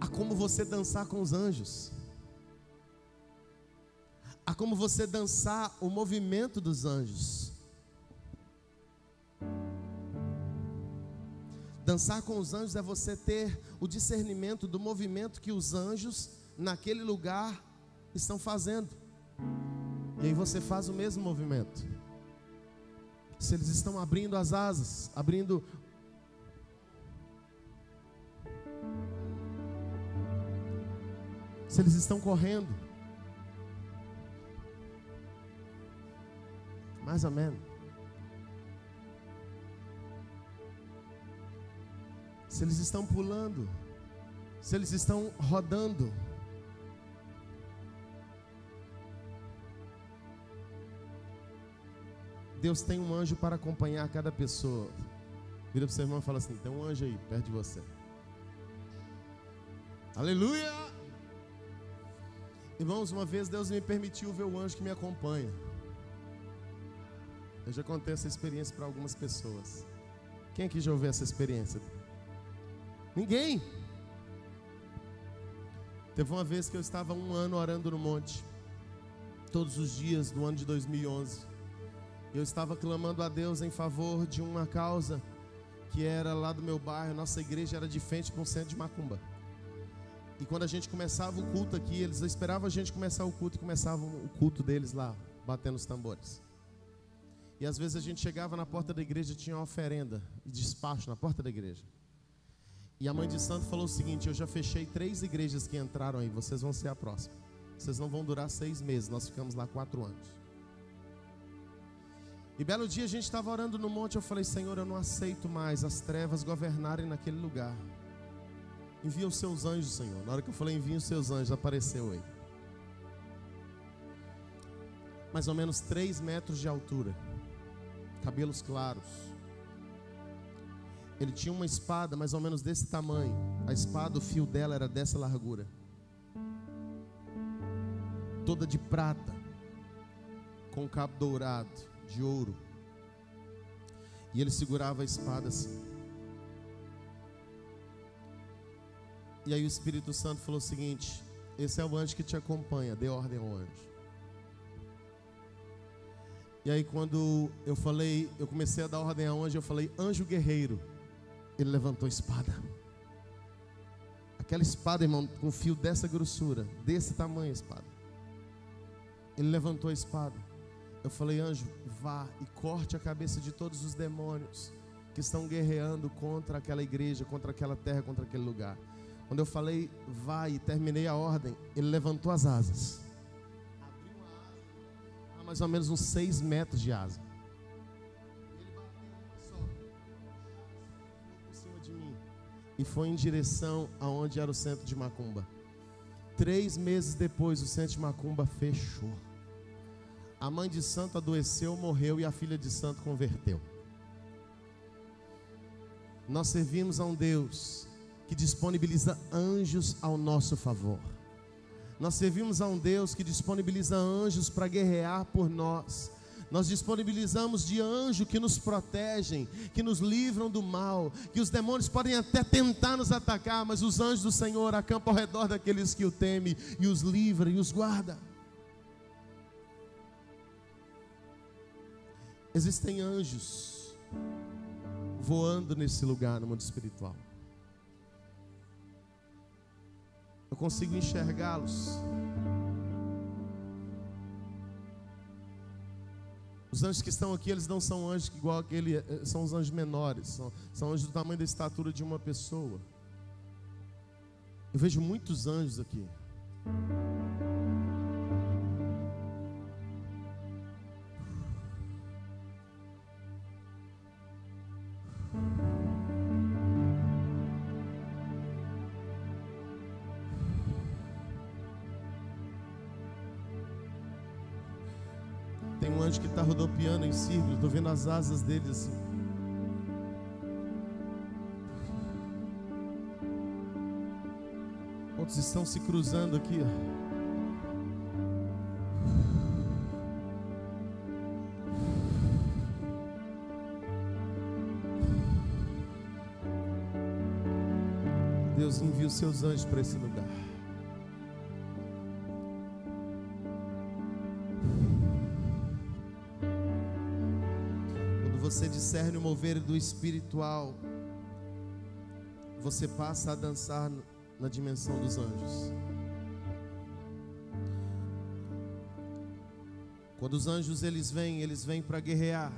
Há como você dançar com os anjos. Há como você dançar o movimento dos anjos. Dançar com os anjos é você ter o discernimento do movimento que os anjos naquele lugar estão fazendo. E aí você faz o mesmo movimento. Se eles estão abrindo as asas, abrindo... Se eles estão correndo, mais ou menos. Se eles estão pulando, se eles estão rodando, Deus tem um anjo para acompanhar cada pessoa. Vira para o seu irmão e fala assim: tem um anjo aí perto de você. Aleluia! Irmãos, uma vez Deus me permitiu ver o anjo que me acompanha. Eu já contei essa experiência para algumas pessoas. Quem aqui já ouviu essa experiência? Ninguém. Teve uma vez que eu estava 1 ano orando no monte, todos os dias do ano de 2011. Eu estava clamando a Deus em favor de uma causa que era lá do meu bairro. Nossa igreja era de frente para um centro de macumba. E quando a gente começava o culto aqui, eles esperavam a gente começar o culto e começavam o culto deles lá, batendo os tambores. E às vezes a gente chegava na porta da igreja, tinha uma oferenda e despacho na porta da igreja. E a mãe de santo falou o seguinte: eu já fechei 3 igrejas que entraram aí, vocês vão ser a próxima. Vocês não vão durar 6 meses, nós ficamos lá 4 anos. E belo dia a gente estava orando no monte, eu falei: Senhor, eu não aceito mais as trevas governarem naquele lugar. Envia os seus anjos, Senhor. Na hora que eu falei envia os seus anjos, apareceu aí. Mais ou menos 3 metros de altura, cabelos claros. Ele tinha uma espada mais ou menos desse tamanho. A espada, o fio dela era dessa largura, toda de prata, com cabo dourado, de ouro. E ele segurava a espada assim. E aí o Espírito Santo falou o seguinte: esse é o anjo que te acompanha, dê ordem ao anjo. E aí quando eu comecei a dar ordem ao anjo, eu falei: anjo guerreiro. Ele levantou a espada. Aquela espada, irmão, com fio dessa grossura, desse tamanho a espada. Ele levantou a espada. Eu falei: anjo, vá e corte a cabeça de todos os demônios que estão guerreando contra aquela igreja, contra aquela terra, contra aquele lugar. Quando eu falei vai e terminei a ordem, ele levantou as asas, abriu uma asa, mais ou menos uns 6 metros de asa. Ele bateu uma só por cima de mim e foi em direção aonde era o centro de macumba. 3 meses depois, o centro de macumba fechou. A mãe de santo adoeceu, morreu, e a filha de santo converteu. Nós servimos a um Deus que disponibiliza anjos ao nosso favor. Nós servimos a um Deus que disponibiliza anjos para guerrear por nós. Nós disponibilizamos de anjo que nos protegem, que nos livram do mal, que os demônios podem até tentar nos atacar, mas os anjos do Senhor acampam ao redor daqueles que o temem e os livra e os guarda. Existem anjos voando nesse lugar no mundo espiritual. Eu consigo enxergá-los. Os anjos que estão aqui, eles não são anjos igual aquele, são os anjos menores, são anjos do tamanho da estatura de uma pessoa. Eu vejo muitos anjos aqui. Tem um anjo que está rodopiando em círculo. Estou vendo as asas dele assim. Outros estão se cruzando aqui. Deus envia os seus anjos para esse lugar. Você discerne o mover do espiritual, você passa a dançar na dimensão dos anjos. Quando os anjos eles vêm para guerrear.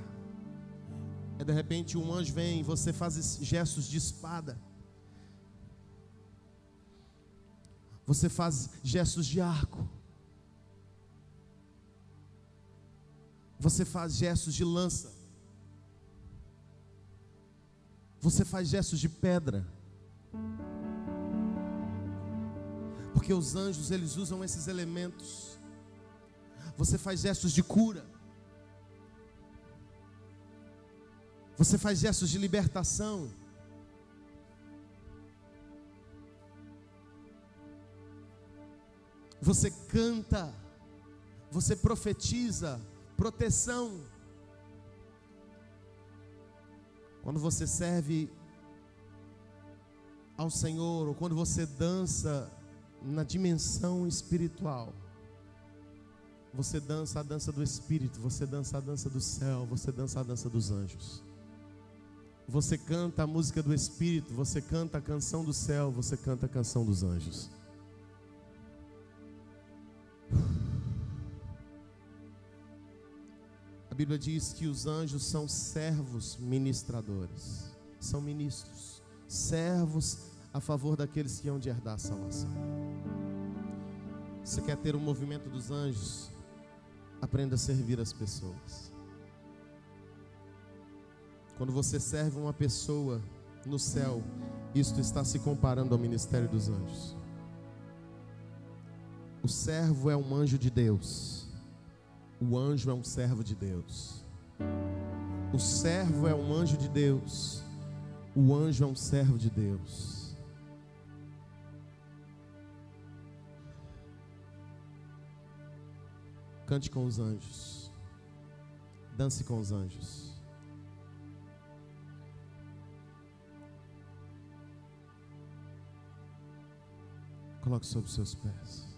E de repente um anjo vem e você faz gestos de espada. Você faz gestos de arco. Você faz gestos de lança. Você faz gestos de pedra. Porque os anjos, eles usam esses elementos. Você faz gestos de cura. Você faz gestos de libertação. você canta, você profetiza proteção. Quando você serve ao Senhor, ou quando você dança na dimensão espiritual, você dança a dança do Espírito, você dança a dança do céu, você dança a dança dos anjos. Você canta a música do Espírito, você canta a canção do céu, você canta a canção dos anjos. A Bíblia diz que os anjos são servos ministradores, são ministros, servos a favor daqueles que hão de herdar a salvação. Você quer ter o movimento dos anjos? Aprenda a servir as pessoas. Quando você serve uma pessoa no céu, isto está se comparando ao ministério dos anjos. O servo é um anjo de Deus. O anjo é um servo de Deus. O servo é um anjo de Deus. O anjo é um servo de Deus. Cante com os anjos. Dance com os anjos. Coloque sobre os seus pés.